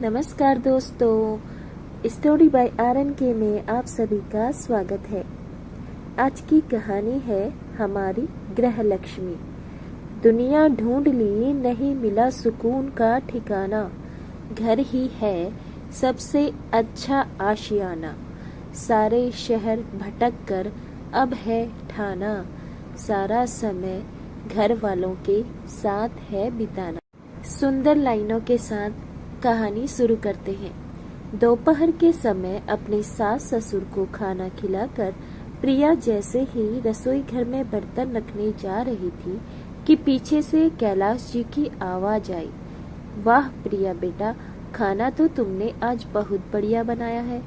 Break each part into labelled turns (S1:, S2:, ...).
S1: नमस्कार दोस्तों, story by RNK में आप सभी का स्वागत है। आज की कहानी है हमारी ग्रह लक्ष्मी। दुनिया ढूंढ ली, नहीं मिला सुकून का ठिकाना। घर ही है सबसे अच्छा आशियाना। सारे शहर भटक कर अब है ठाना। सारा समय घर वालों के साथ है बिताना। सुंदर लाइनों के साथ कहानी शुरू करते हैं। दोपहर के समय अपने सास ससुर को खाना खिलाकर प्रिया जैसे ही रसोई घर में बर्तन रखने जा रही थी कि पीछे से कैलाश जी की आवाज आई। वाह प्रिया बेटा, खाना तो तुमने आज बहुत बढ़िया बनाया है।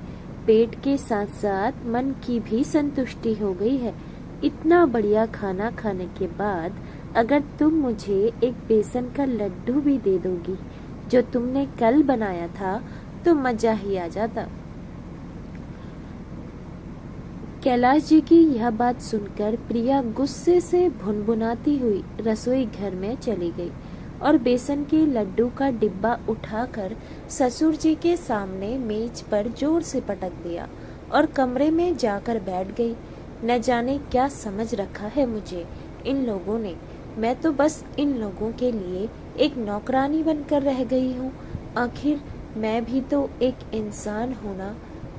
S1: पेट के साथ साथ मन की भी संतुष्टि हो गई है। इतना बढ़िया खाना खाने के बाद अगर तुम मुझे एक बेसन का लड्डू भी दे दोगी जो तुमने कल बनाया था तो मजा ही आ जाता। कैलाश जी की यह बात सुनकर प्रिया गुस्से से भुनभुनाती हुई रसोई घर में चली गई और बेसन के लड्डू का डिब्बा उठाकर ससुर जी के सामने मेज पर जोर से पटक दिया और कमरे में जाकर बैठ गई। न जाने क्या समझ रखा है मुझे इन लोगों ने। मैं तो बस इन लोगों के लिए एक नौकरानी बनकर रह गई हूँ। आखिर मैं भी तो एक इंसान हूँ ना।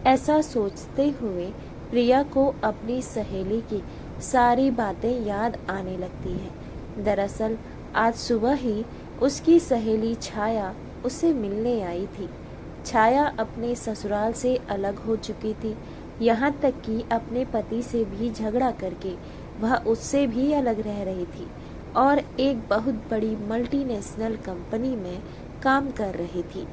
S1: ऐसा सोचते हुए प्रिया को अपनी सहेली की सारी बातें याद आने लगती हैं। दरअसल आज सुबह ही उसकी सहेली छाया उसे मिलने आई थी। छाया अपने ससुराल से अलग हो चुकी थी, यहाँ तक कि अपने पति से भी झगड़ा करके वह उससे भी अलग रह रही थी और एक बहुत बड़ी मल्टीनेशनल कंपनी में काम कर रही थी।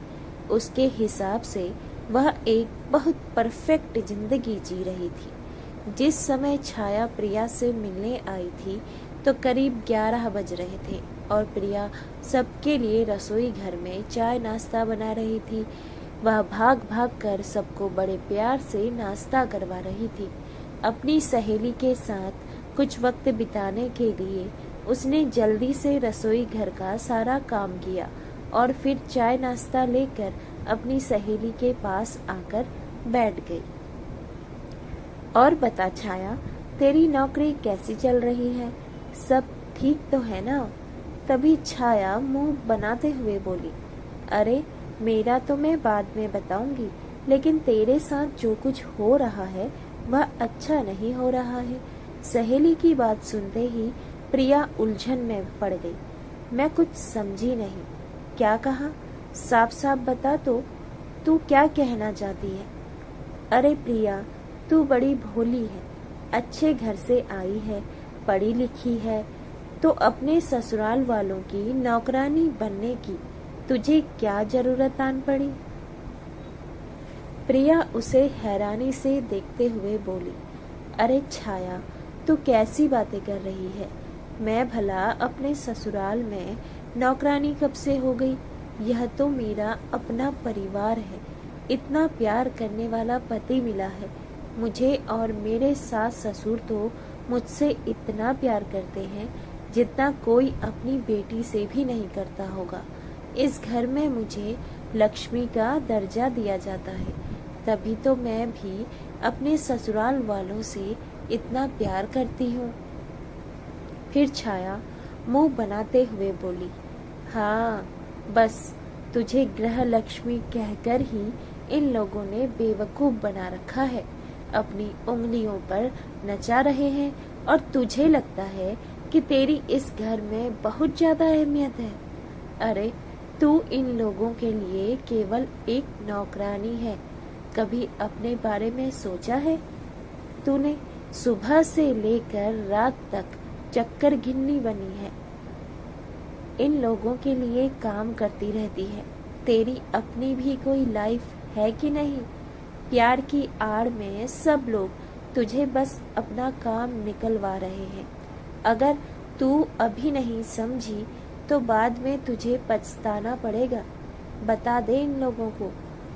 S1: उसके हिसाब से वह एक बहुत परफेक्ट जिंदगी जी रही थी। जिस समय छाया प्रिया से मिलने आई थी तो करीब 11 बज रहे थे और प्रिया सबके लिए रसोई घर में चाय नाश्ता बना रही थी। वह भाग भाग कर सबको बड़े प्यार से नाश्ता करवा रही थी। अपनी सहेली के साथ कुछ वक्त बिताने के लिए उसने जल्दी से रसोई घर का सारा काम किया और फिर चाय नाश्ता लेकर अपनी सहेली के पास आकर बैठ गई। और बता छाया, तेरी नौकरी कैसी चल रही है? सब ठीक तो है ना? तभी छाया मुंह बनाते हुए बोली, अरे मेरा तो मैं बाद में बताऊंगी, लेकिन तेरे साथ जो कुछ हो रहा है वह अच्छा नहीं हो रहा है। सहेली की बात सुनते ही प्रिया उलझन में पड़ गई। मैं कुछ समझी नहीं। क्या कहा? साफ साफ बता तो, तू क्या कहना चाहती है? अरे प्रिया, तू बड़ी भोली है, अच्छे घर से आई है, पढ़ी लिखी है, तो अपने ससुराल वालों की नौकरानी बनने की तुझे क्या जरूरत आन पड़ी? प्रिया उसे हैरानी से देखते हुए बोली, अरे छाया, तू कैसी बातें कर रही है? मैं भला अपने ससुराल में नौकरानी कब से हो गई? यह तो मेरा अपना परिवार है। इतना प्यार करने वाला पति मिला है मुझे और मेरे सास ससुर तो मुझसे इतना प्यार करते हैं जितना कोई अपनी बेटी से भी नहीं करता होगा। इस घर में मुझे लक्ष्मी का दर्जा दिया जाता है, तभी तो मैं भी अपने ससुराल वालों से इतना प्यार करती हूँ। फिर छाया मुंह बनाते हुए बोली, हाँ बस तुझे ग्रह लक्ष्मी कहकर ही इन लोगों ने बेवकूफ बना रखा है। अपनी उंगलियों पर नचा रहे हैं और तुझे लगता है कि तेरी इस घर में बहुत ज्यादा अहमियत है। अरे तू इन लोगों के लिए केवल एक नौकरानी है। कभी अपने बारे में सोचा है? तूने सुबह से लेकर रात तक चक्कर गिन्नी बनी है, इन लोगों के लिए काम करती रहती है। तेरी अपनी भी कोई लाइफ है कि नहीं? प्यार की आड़ में सब लोग तुझे बस अपना काम निकलवा रहे हैं। अगर तू अभी नहीं समझी तो बाद में तुझे पछताना पड़ेगा। बता दे इन लोगों को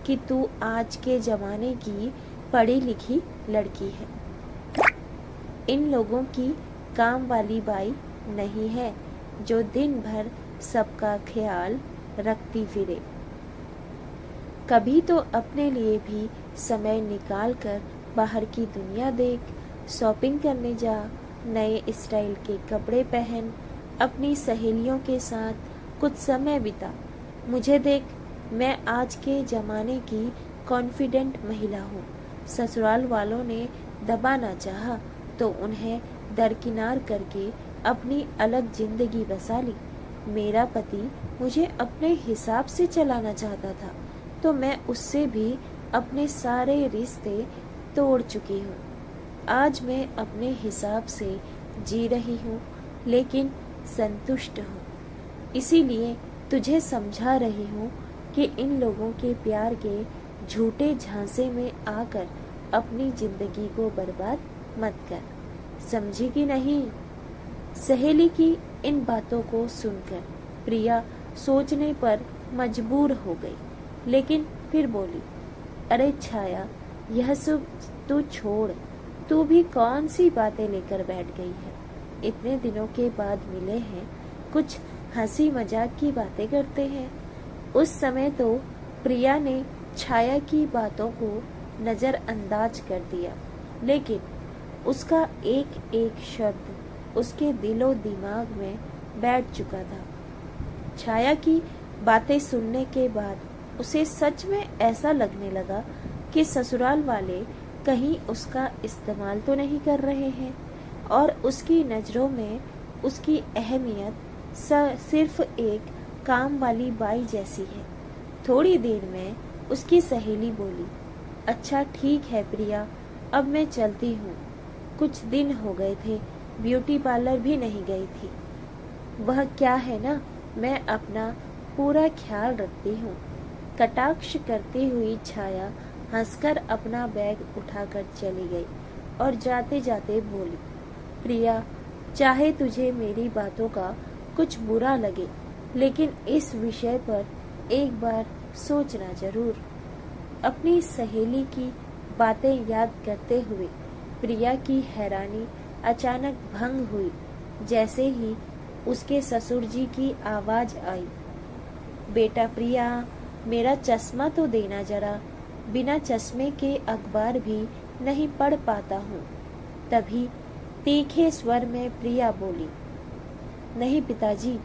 S1: कि तू आज के जमाने की पढ़ी लिखी लड़की है। इन लोगों की काम वाली बाई नहीं है जो दिन भर सबका ख्याल रखती फिरे। कभी तो अपने लिए भी समय निकाल कर बाहर की दुनिया देख, शॉपिंग करने जा, नए स्टाइल के कपड़े पहन, अपनी सहेलियों के साथ कुछ समय बिता। मुझे देख, मैं आज के ज़माने की कॉन्फिडेंट महिला हूँ। ससुराल वालों ने दबाना चाहा तो उन्हें दरकिनार करके अपनी अलग जिंदगी बसा ली। मेरा पति मुझे अपने हिसाब से चलाना चाहता था तो मैं उससे भी अपने सारे रिश्ते तोड़ चुकी हूँ। आज मैं अपने हिसाब से जी रही हूँ, लेकिन संतुष्ट हूँ। इसीलिए तुझे समझा रही हूँ कि इन लोगों के प्यार के झूठे झांसे में आकर अपनी जिंदगी को बर्बाद मत कर। समझी कि नहीं? सहेली की इन बातों को सुनकर प्रिया सोचने पर मजबूर हो गई, लेकिन फिर बोली, अरे छाया, यह सब तू छोड़। तू भी कौन सी बातें लेकर बैठ गई है? इतने दिनों के बाद मिले हैं, कुछ हंसी मजाक की बातें करते हैं। उस समय तो प्रिया ने छाया की बातों को नजरअंदाज कर दिया, लेकिन उसका एक एक शब्द उसके दिलो दिमाग में बैठ चुका था। छाया की बातें सुनने के बाद उसे सच में ऐसा लगने लगा कि ससुराल वाले कहीं उसका इस्तेमाल तो नहीं कर रहे हैं और उसकी नज़रों में उसकी अहमियत सिर्फ एक काम वाली बाई जैसी है। थोड़ी देर में उसकी सहेली बोली, अच्छा ठीक है प्रिया, अब मैं चलती हूँ। कुछ दिन हो गए थे ब्यूटी पार्लर भी नहीं गई थी। वह क्या है ना, मैं अपना पूरा ख्याल रखती हूँ। कटाक्ष करती हुई छाया हंसकर अपना बैग उठाकर चली गई और जाते जाते बोली, प्रिया, चाहे तुझे मेरी बातों का कुछ बुरा लगे, लेकिन इस विषय पर एक बार सोचना जरूर। अपनी सहेली की बातें याद करते हुए प्रिया की हैरानी अचानक भंग हुई, जैसे ही उसके ससुर जी की आवाज आई, बेटा प्रिया, मेरा चश्मा तो देना जरा, बिना चश्मे के अखबार भी नहीं पढ़ पाता हूँ। तभी तीखे स्वर में प्रिया बोली, नहीं पिताजी,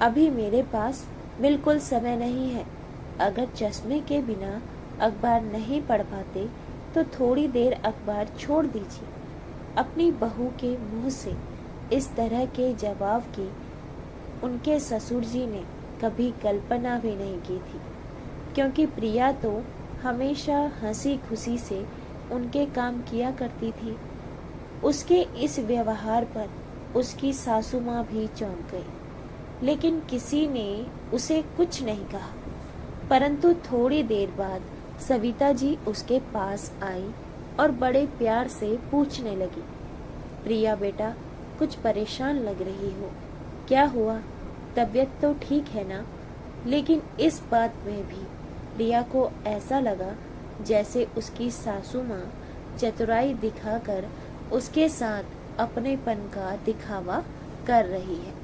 S1: अभी मेरे पास बिल्कुल समय नहीं है। अगर चश्मे के बिना अखबार नहीं पढ़ पाते तो थोड़ी देर अखबार छोड़ दीजिए। अपनी बहू के मुंह से इस तरह के जवाब की उनके ससुर जी ने कभी कल्पना भी नहीं की थी, क्योंकि प्रिया तो हमेशा हंसी खुशी से उनके काम किया करती थी। उसके इस व्यवहार पर उसकी सासू माँ भी चौंक गई, लेकिन किसी ने उसे कुछ नहीं कहा। परंतु थोड़ी देर बाद सविता जी उसके पास आई और बड़े प्यार से पूछने लगी, प्रिया बेटा, कुछ परेशान लग रही हो, क्या हुआ? तबीयत तो ठीक है ना? लेकिन इस बात में भी प्रिया को ऐसा लगा जैसे उसकी सासू माँ चतुराई दिखाकर उसके साथ अपनेपन का दिखावा कर रही है।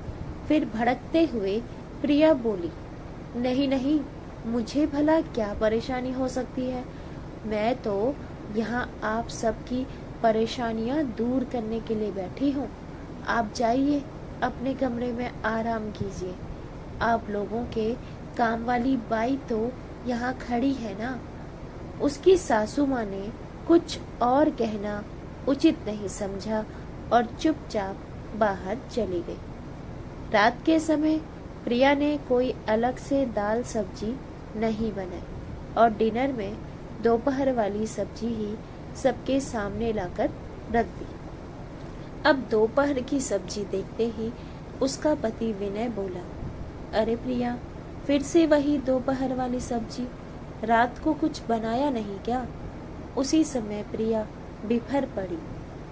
S1: फिर भड़कते हुए प्रिया बोली, नहीं नहीं, मुझे भला क्या परेशानी हो सकती है? मैं तो यहाँ आप सबकी परेशानियाँ दूर करने के लिए बैठी हूँ। आप जाइए, अपने कमरे में आराम कीजिए। आप लोगों के काम वाली बाई तो यहाँ खड़ी है ना। उसकी सासू माँ ने कुछ और कहना उचित नहीं समझा और चुपचाप बाहर चली गई। रात के समय प्रिया ने कोई अलग से दाल सब्जी नहीं बनाई और डिनर में दोपहर वाली सब्जी ही सबके सामने लाकर रख दी। अब दोपहर की सब्जी देखते ही उसका पति विनय बोला, अरे प्रिया, फिर से वही दोपहर वाली सब्जी, रात को कुछ बनाया नहीं क्या? उसी समय प्रिया बिफर पड़ी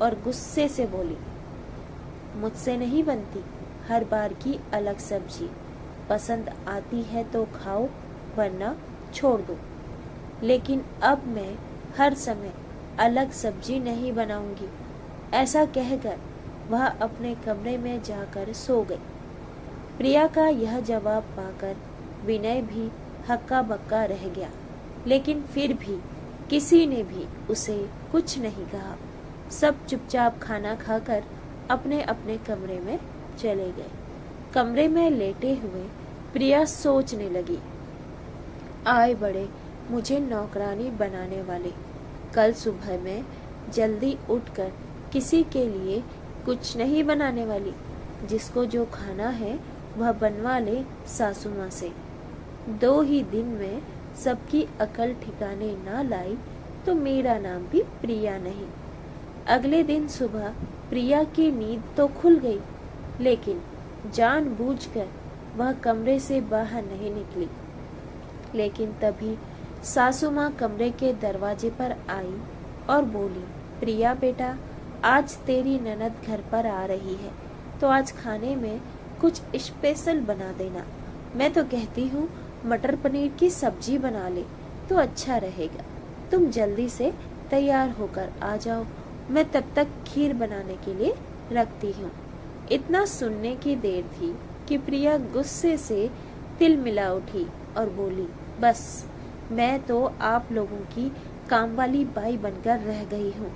S1: और गुस्से से बोली, मुझसे नहीं बनती हर बार की अलग सब्जी। पसंद आती है तो खाओ, वरना छोड़ दो। लेकिन अब मैं हर समय अलग सब्जी नहीं बनाऊंगी। ऐसा कहकर वह अपने कमरे में जाकर सो गई। प्रिया का यह जवाब पाकर विनय भी हक्का बक्का रह गया। लेकिन फिर भी किसी ने भी उसे कुछ नहीं कहा। सब चुपचाप खाना खाकर अपने अपने कमरे में चले गए। कमरे में लेटे हुए प्रिया सोचने लगी, आए बड़े मुझे नौकरानी बनाने वाले। कल सुबह मैं जल्दी उठकर किसी के लिए कुछ नहीं बनाने वाली। जिसको जो खाना है वह बनवा ले सासू माँ से। 2 ही दिन में सबकी अकल ठिकाने ना लाई तो मेरा नाम भी प्रिया नहीं। अगले दिन सुबह प्रिया की नींद तो खुल गई, लेकिन जानबूझकर वह कमरे से बाहर नहीं निकली। लेकिन तभी सासू माँ कमरे के दरवाजे पर आई और बोली, प्रिया बेटा, आज तेरी ननद घर पर आ रही है तो आज खाने में कुछ स्पेशल बना देना। मैं तो कहती हूँ मटर पनीर की सब्जी बना ले तो अच्छा रहेगा। तुम जल्दी से तैयार होकर आ जाओ, मैं तब तक खीर बनाने के लिए रखती हूँ। इतना सुनने की देर थी कि प्रिया गुस्से से तिल मिला उठी और बोली, बस मैं तो आप लोगों की काम वाली बाई बनकर रह गई हूँ,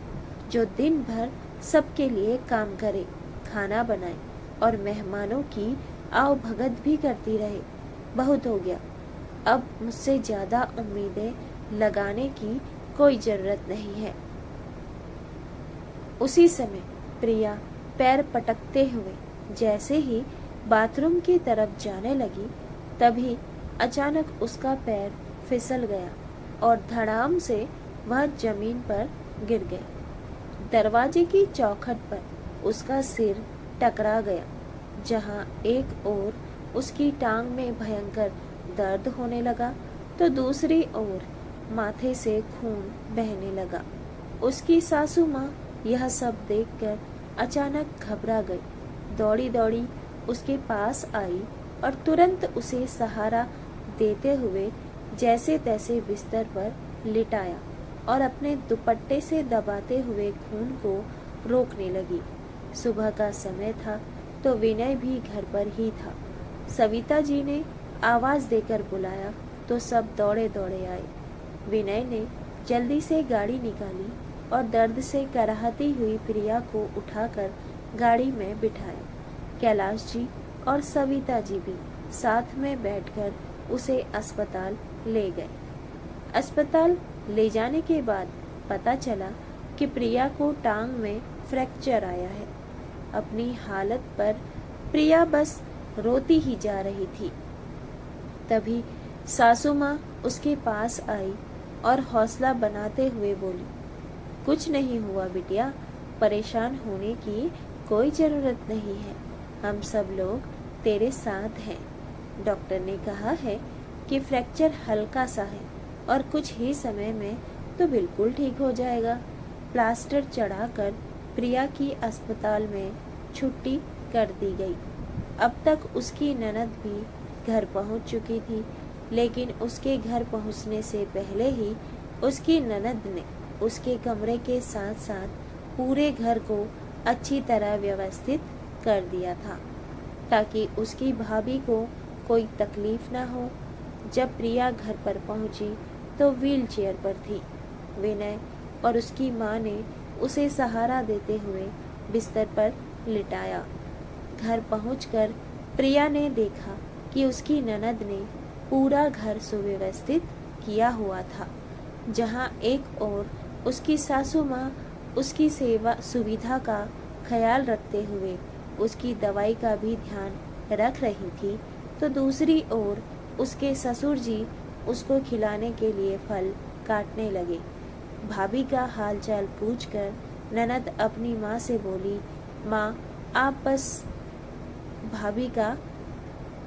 S1: जो दिन भर सबके लिए काम करे, खाना बनाए और मेहमानों की आओ भगत भी करती रहे। बहुत हो गया, अब मुझसे ज्यादा उम्मीदें लगाने की कोई जरूरत नहीं है। उसी समय प्रिया पैर पटकते हुए जैसे ही बाथरूम की तरफ जाने लगी, तभी अचानक उसका पैर फिसल गया और धड़ाम से वह जमीन पर गिर गई। दरवाजे की चौखट पर उसका सिर टकरा गया, जहां एक ओर उसकी टांग में भयंकर दर्द होने लगा तो दूसरी ओर माथे से खून बहने लगा। उसकी सासू माँ यह सब देखकर अचानक घबरा गई, दौड़ी दौड़ी उसके पास आई और तुरंत उसे सहारा देते हुए जैसे तैसे बिस्तर पर लिटाया और अपने दुपट्टे से दबाते हुए खून को रोकने लगी। सुबह का समय था तो विनय भी घर पर ही था। सविता जी ने आवाज देकर बुलाया तो सब दौड़े दौड़े आए। विनय ने जल्दी से गाड़ी निकाली और दर्द से कराहती हुई प्रिया को उठाकर गाड़ी में बिठाया। कैलाश जी और सविता जी भी साथ में बैठकर उसे अस्पताल ले गए। अस्पताल ले जाने के बाद पता चला कि प्रिया को टांग में फ्रैक्चर आया है। अपनी हालत पर प्रिया बस रोती ही जा रही थी। तभी सासू माँ उसके पास आई और हौसला बनाते हुए बोली, कुछ नहीं हुआ बिटिया, परेशान होने की कोई जरूरत नहीं है, हम सब लोग तेरे साथ हैं। डॉक्टर ने कहा है कि फ्रैक्चर हल्का सा है और कुछ ही समय में तो बिल्कुल ठीक हो जाएगा। प्लास्टर चढ़ाकर प्रिया की अस्पताल में छुट्टी कर दी गई। अब तक उसकी ननद भी घर पहुंच चुकी थी, लेकिन उसके घर पहुंचने से पहले ही उसकी ननद ने उसके कमरे के साथ साथ पूरे घर को अच्छी तरह व्यवस्थित कर दिया था, ताकि उसकी भाभी को कोई तकलीफ ना हो। जब प्रिया घर पर पहुंची तो व्हील चेयर पर थी। विनय और उसकी माँ ने उसे सहारा देते हुए बिस्तर पर लिटाया। घर पहुंचकर प्रिया ने देखा कि उसकी ननद ने पूरा घर सुव्यवस्थित किया हुआ था। जहां एक ओर उसकी सासू माँ उसकी सेवा सुविधा का ख्याल रखते हुए उसकी दवाई का भी ध्यान रख रही थी, तो दूसरी ओर उसके ससुर जी उसको खिलाने के लिए फल काटने लगे। भाभी का हालचाल पूछकर ननद अपनी माँ से बोली, माँ आप बस भाभी का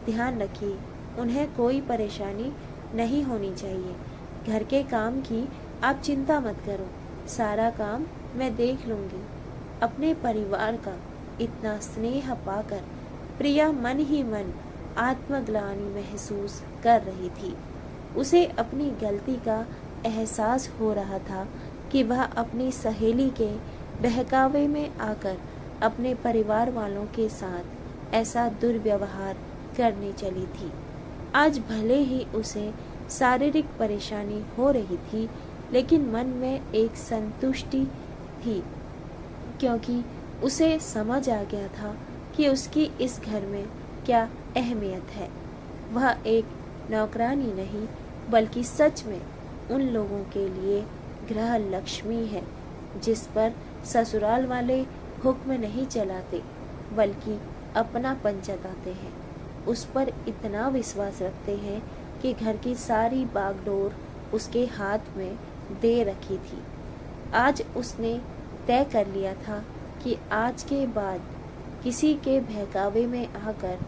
S1: ध्यान रखिए, उन्हें कोई परेशानी नहीं होनी चाहिए। घर के काम की आप चिंता मत करो, सारा काम मैं देख लूंगी। अपने परिवार का इतना स्नेह पाकर प्रिया मन ही मन आत्मग्लानि महसूस कर रही थी। उसे अपनी गलती का एहसास हो रहा था कि वह अपनी सहेली के बहकावे में आकर अपने परिवार वालों के साथ ऐसा दुर्व्यवहार करने चली थी। आज भले ही उसे शारीरिक परेशानी हो रही थी, लेकिन मन में एक संतुष्टि थी, क्योंकि उसे समझ आ गया था कि उसकी इस घर में क्या अहमियत है। वह एक नौकरानी नहीं, बल्कि सच में उन लोगों के लिए गृह लक्ष्मी है, जिस पर ससुराल वाले हुक्म नहीं चलाते, बल्कि अपनापन जताते हैं। उस पर इतना विश्वास रखते हैं कि घर की सारी बागडोर उसके हाथ में दे रखी थी। आज उसने तय कर लिया था कि आज के बाद किसी के बहकावे में आकर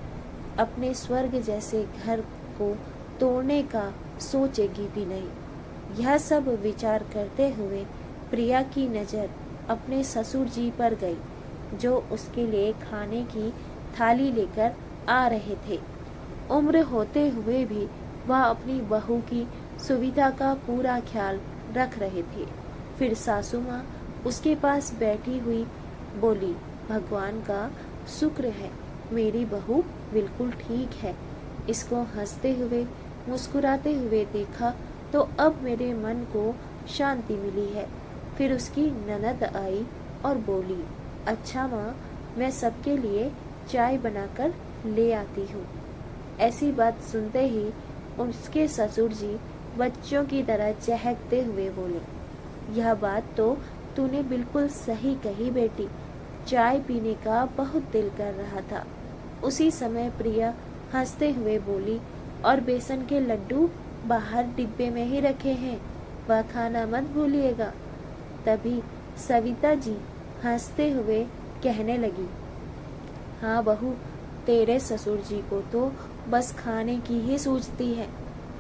S1: अपने स्वर्ग जैसे घर को तोड़ने का सोचेगी भी नहीं। यह सब विचार करते हुए प्रिया की नज़र अपने ससुर जी पर गई, जो उसके लिए खाने की थाली लेकर आ रहे थे। उम्र होते हुए भी वह अपनी बहू की सुविधा का पूरा ख्याल रख रहे थे। फिर सासू माँ उसके पास बैठी हुई बोली, भगवान का शुक्र है, मेरी बहू बिल्कुल ठीक है। इसको हंसते हुए मुस्कुराते हुए देखा तो अब मेरे मन को शांति मिली है। फिर उसकी ननद आई और बोली, अच्छा माँ, मैं सबके लिए चाय बनाकर ले आती हूँ। ऐसी बात सुनते ही उसके ससुर जी बच्चों की तरह चहकते हुए बोले, यह बात तो तूने बिल्कुल सही कही बेटी, चाय पीने का बहुत दिल कर रहा था। उसी समय प्रिया हंसते हुए बोली, और बेसन के लड्डू बाहर डिब्बे में ही रखे हैं, वह खाना मत भूलिएगा। तभी सविता जी हंसते हुए कहने लगी, हाँ बहू, तेरे ससुर जी को तो बस खाने की ही सूझती है।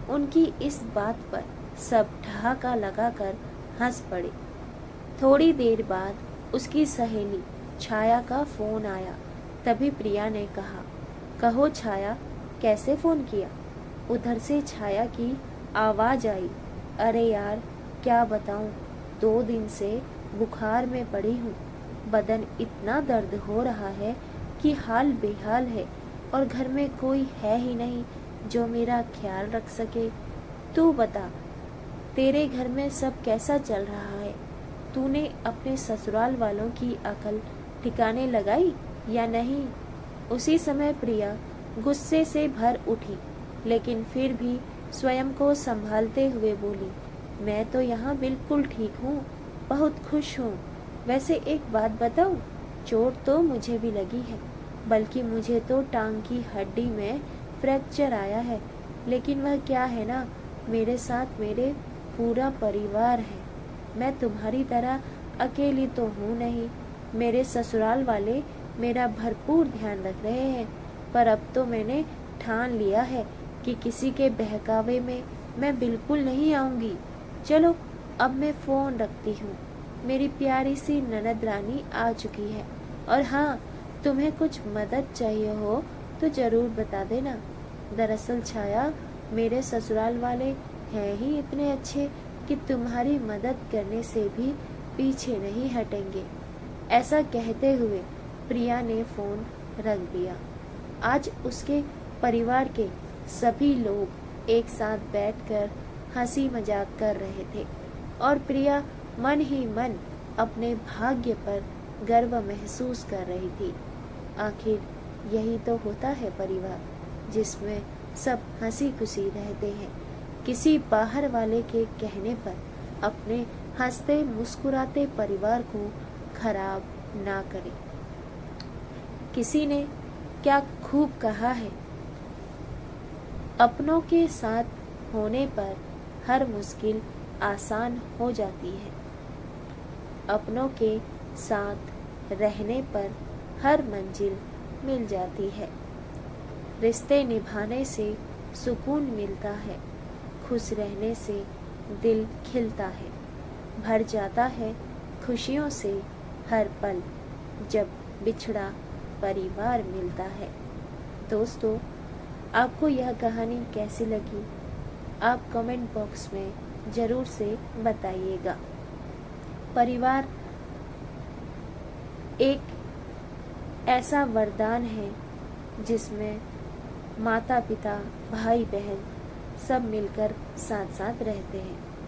S1: उनकी इस बात पर सब ठहाका लगाकर हंस पड़े। थोड़ी देर बाद उसकी सहेली छाया का फोन आया। तभी प्रिया ने कहा, कहो छाया, कैसे फोन किया? उधर से छाया की आवाज आई, अरे यार क्या बताऊं, 2 दिन से बुखार में पड़ी हूँ। बदन इतना दर्द हो रहा है कि हाल बेहाल है, और घर में कोई है ही नहीं जो मेरा ख्याल रख सके। तू बता, तेरे घर में सब कैसा चल रहा है? तूने अपने ससुराल वालों की अकल ठिकाने लगाई या नहीं? उसी समय प्रिया गुस्से से भर उठी, लेकिन फिर भी स्वयं को संभालते हुए बोली, मैं तो यहाँ बिल्कुल ठीक हूँ, बहुत खुश हूँ। वैसे एक बात बताऊँ, चोट तो मुझे भी लगी है, बल्कि मुझे तो टांग की हड्डी में फ्रैक्चर आया है, लेकिन वह क्या है ना, मेरे साथ मेरे पूरा परिवार है। मैं तुम्हारी तरह अकेली तो हूँ नहीं। मेरे ससुराल वाले मेरा भरपूर ध्यान रख रहे हैं, पर अब तो मैंने ठान लिया है कि किसी के बहकावे में मैं बिल्कुल नहीं आऊँगी। चलो अब मैं फ़ोन रखती हूँ, मेरी प्यारी सी ननद रानी आ चुकी है। और हाँ, तुम्हें कुछ मदद चाहिए हो तो ज़रूर बता देना। दरअसल छाया, मेरे ससुराल वाले हैं ही इतने अच्छे कि तुम्हारी मदद करने से भी पीछे नहीं हटेंगे। ऐसा कहते हुए प्रिया ने फ़ोन रख दिया। आज उसके परिवार के सभी लोग एक साथ बैठकर हंसी मजाक कर रहे थे, और प्रिया मन ही मन अपने भाग्य पर गर्व महसूस कर रही थी। आखिर यही तो होता है परिवार, जिसमें सब हंसी खुशी रहते हैं। किसी बाहर वाले के कहने पर अपने हंसते मुस्कुराते परिवार को खराब ना करें। किसी ने क्या खूब कहा है, अपनों के साथ होने पर हर मुश्किल आसान हो जाती है, अपनों के साथ रहने पर हर मंजिल मिल जाती है। रिश्ते निभाने से सुकून मिलता है, खुश रहने से दिल खिलता है, भर जाता है खुशियों से हर पल जब बिछड़ा परिवार मिलता है। दोस्तों, आपको यह कहानी कैसी लगी? आप कमेंट बॉक्स में ज़रूर से बताइएगा। परिवार एक ऐसा वरदान है जिसमें माता पिता, भाई बहन सब मिलकर साथ साथ रहते हैं।